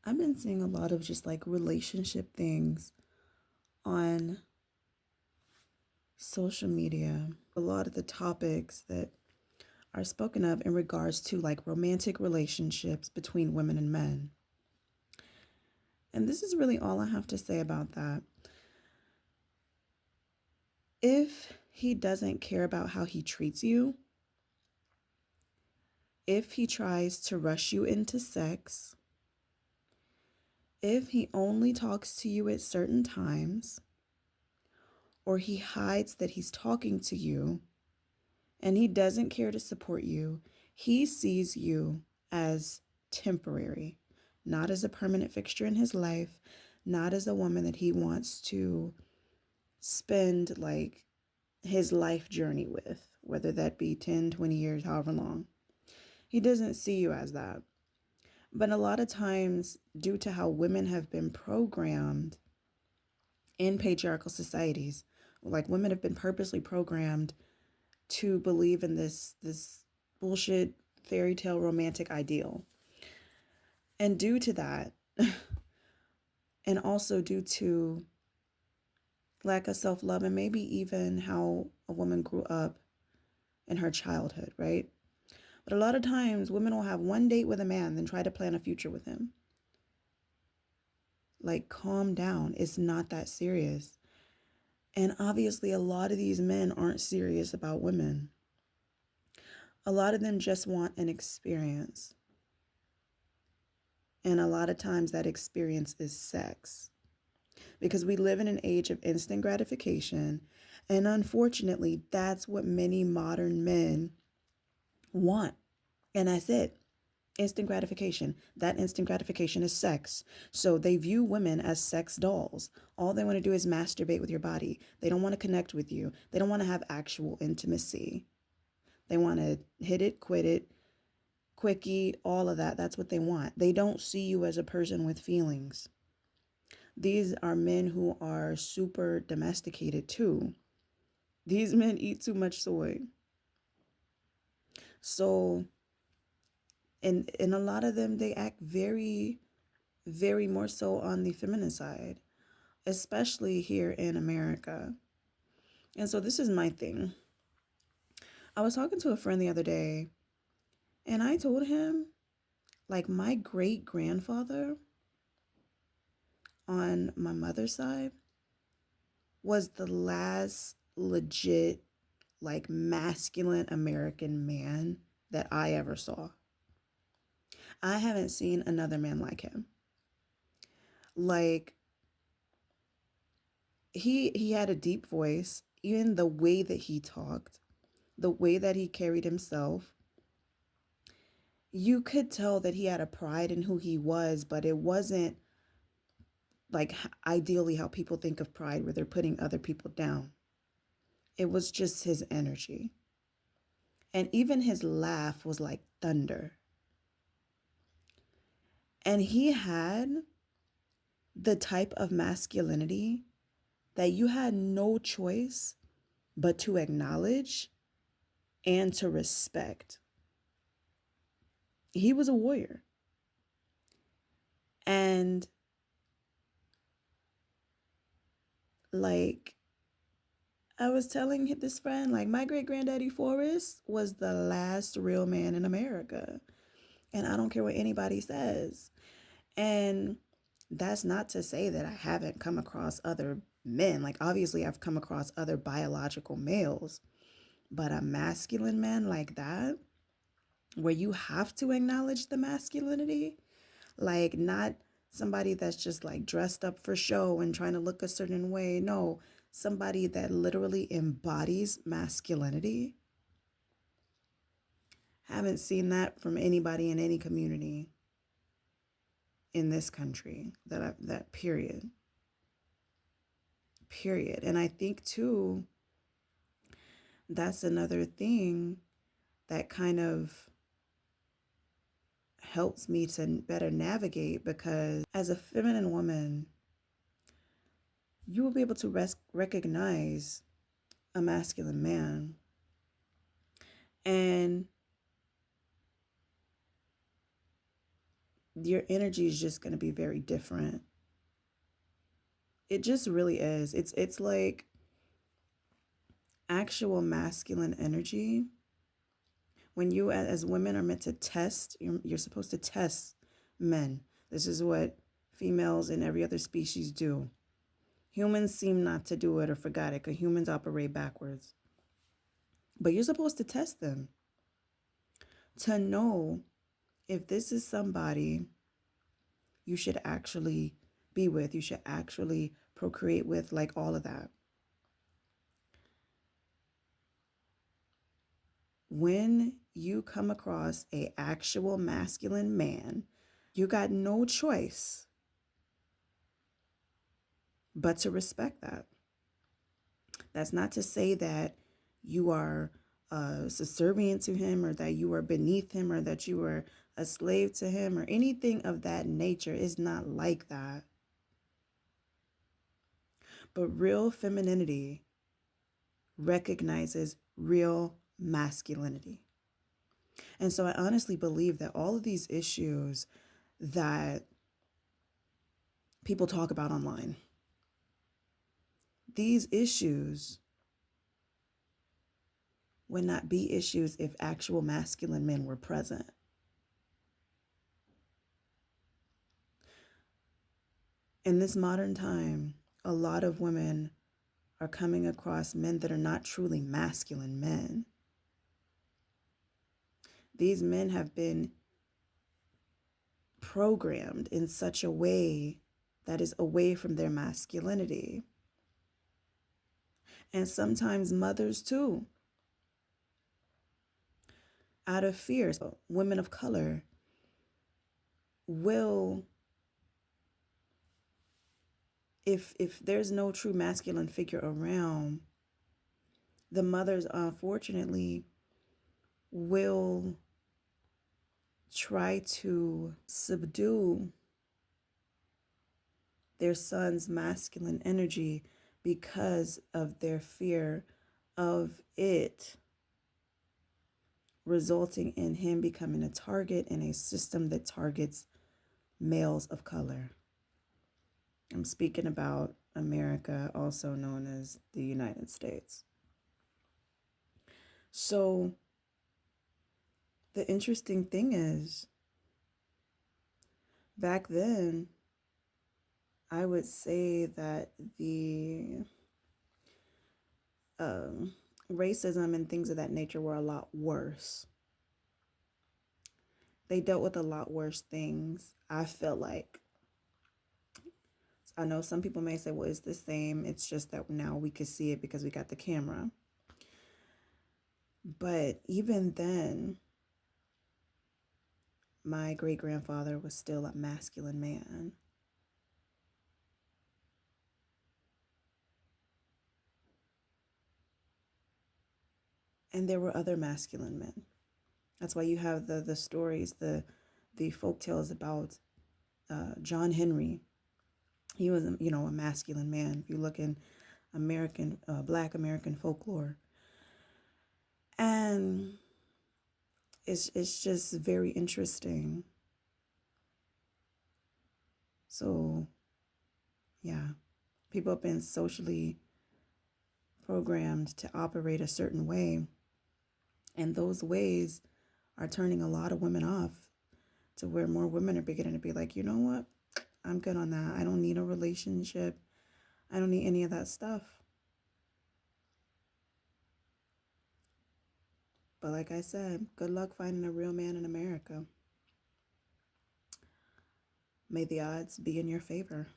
I've been seeing a lot of just like relationship things on social media. A lot of the topics that are spoken of in regards to like romantic relationships between women and men. And this is really all I have to say about that. If he doesn't care about how he treats you, if he tries to rush you into sex, if he only talks to you at certain times, or he hides that he's talking to you, and he doesn't care to support you, he sees you as temporary, not as a permanent fixture in his life, not as a woman that he wants to spend like his life journey with, whether that be 10, 20 years, however long. He doesn't see you as that. But a lot of times, due to how women have been programmed in patriarchal societies, like women have been purposely programmed to believe in this bullshit fairy tale romantic ideal. And due to that, and also due to lack of self-love and maybe even how a woman grew up in her childhood, right? But a lot of times women will have one date with a man, then try to plan a future with him. Like, calm down. It's not that serious. And obviously, a lot of these men aren't serious about women. A lot of them just want an experience. And a lot of times that experience is sex. Because we live in an age of instant gratification. And unfortunately, that's what many modern men want. And that's it. Instant gratification. That instant gratification is sex. So they view women as sex dolls. All they want to do is masturbate with your body. They don't want to connect with you. They don't want to have actual intimacy. They want to hit it, quit it, quickie, all of that. That's what they want. They don't see you as a person with feelings. These are men who are super domesticated too. These men eat too much soy. So, and a lot of them, they act very, very more so on the feminine side, especially here in America. And so this is my thing. I was talking to a friend the other day, and I told him, like, my great grandfather on my mother's side was the last legit, like, masculine American man that I ever saw. I haven't seen another man like him. Like, he had a deep voice, even the way that he talked, the way that he carried himself. You could tell that he had a pride in who he was, but it wasn't like ideally how people think of pride, where they're putting other people down. It was just his energy. And even his laugh was like thunder. And he had the type of masculinity that you had no choice but to acknowledge and to respect. He was a warrior. And like I was telling this friend, like, my great granddaddy Forrest was the last real man in America. And I don't care what anybody says. And that's not to say that I haven't come across other men. Like, obviously, I've come across other biological males. But a masculine man like that, where you have to acknowledge the masculinity, like, not somebody that's just like dressed up for show and trying to look a certain way. No, somebody that literally embodies masculinity. Haven't seen that from anybody in any community in this country that period. And I think too, that's another thing that kind of helps me to better navigate, because as a feminine woman, you will be able to recognize a masculine man. And your energy is just going to be very different. It just really is. It's like actual masculine energy. When you as women are meant to test, you're supposed to test men. This is what females and every other species do. Humans seem not to do it or forgot it because humans operate backwards. But you're supposed to test them to know if this is somebody you should actually be with, you should actually procreate with, like all of that. When you come across a actual masculine man, you got no choice but to respect that. That's not to say that you are subservient to him or that you are beneath him or that you are a slave to him or anything of that nature. Is not like that. But real femininity recognizes real masculinity. And so I honestly believe that all of these issues that people talk about online, these issues would not be issues if actual masculine men were present. In this modern time, a lot of women are coming across men that are not truly masculine men. These men have been programmed in such a way that is away from their masculinity. And sometimes mothers too, out of fear. So women of color will, if there's no true masculine figure around, the mothers unfortunately will try to subdue their son's masculine energy because of their fear of it resulting in him becoming a target in a system that targets males of color. I'm speaking about America, also known as the United States. So the interesting thing is, back then, I would say that the racism and things of that nature were a lot worse. They dealt with a lot worse things, I feel like. I know some people may say, well, it's the same. It's just that now we can see it because we got the camera. But even then, my great-grandfather was still a masculine man. And there were other masculine men. That's why you have the stories, the folk tales about John Henry. He was, a masculine man. If you look in Black American folklore. And it's just very interesting. So, yeah, people have been socially programmed to operate a certain way. And those ways are turning a lot of women off, to where more women are beginning to be like, you know what? I'm good on that. I don't need a relationship. I don't need any of that stuff. But like I said, good luck finding a real man in America. May the odds be in your favor.